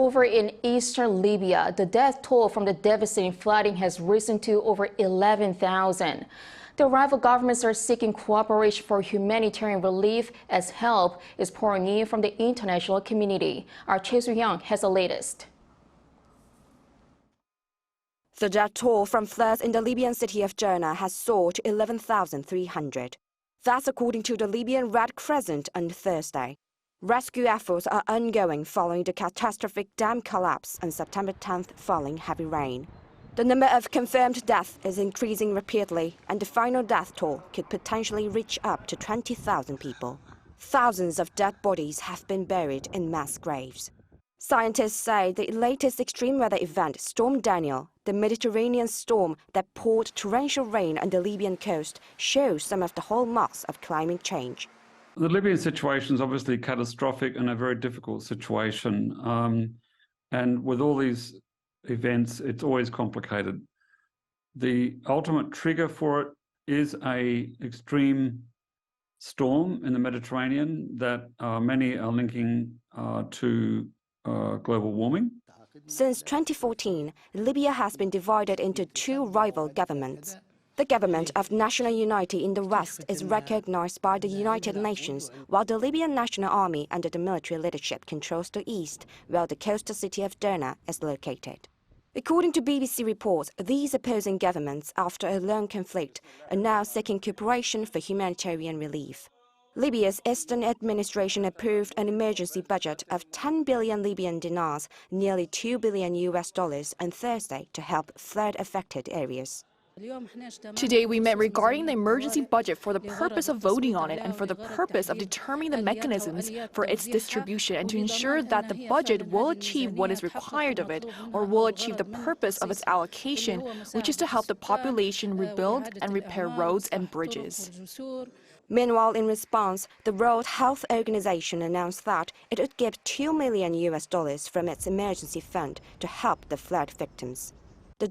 over in eastern Libya, the death toll from the devastating flooding has risen to over 11,000. The rival governments are seeking cooperation for humanitarian relief as help is pouring in from the international community. Our Choi Soo-hyung has the latest. The death toll from floods in the Libyan city of Derna has soared to 11,300. That's according to the Libyan Red Crescent on Thursday. Rescue efforts are ongoing following the catastrophic dam collapse on September 10th following heavy rain. The number of confirmed deaths is increasing rapidly, and the final death toll could potentially reach up to 20,000 people. Thousands of dead bodies have been buried in mass graves. Scientists say the latest extreme weather event, Storm Daniel, the Mediterranean storm that poured torrential rain on the Libyan coast, shows some of the hallmarks of climate change. The Libyan situation is obviously catastrophic and a very difficult situation. And with all these events, it's always complicated. The ultimate trigger for it is an extreme storm in the Mediterranean that many are linking to global warming. Since 2014, Libya has been divided into two rival governments. The government of national unity in the west is recognized by the United Nations, while the Libyan National Army under the military leadership controls the east, where the coastal city of Derna is located. According to BBC reports, these opposing governments, after a long conflict, are now seeking cooperation for humanitarian relief. Libya's Eastern administration approved an emergency budget of 10 billion Libyan dinars, nearly $2 billion on Thursday, to help flood-affected areas. Today we met regarding the emergency budget for the purpose of voting on it and for the purpose of determining the mechanisms for its distribution and to ensure that the budget will achieve what is required of it or will achieve the purpose of its allocation, which is to help the population rebuild and repair roads and bridges. Meanwhile, in response, the World Health Organization announced that it would give $2 million from its emergency fund to help the flood victims. The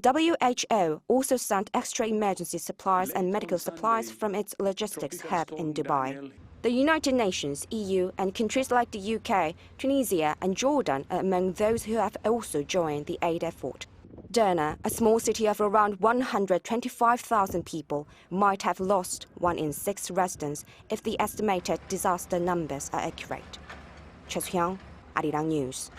WHO also sent extra emergency supplies and medical supplies from its logistics hub in Dubai. The United Nations, EU, and countries like the UK, Tunisia, and Jordan are among those who have also joined the aid effort. Derna, a small city of around 125,000 people, might have lost 1 in 6 residents if the estimated disaster numbers are accurate. Choi Soo-hyung, Arirang News.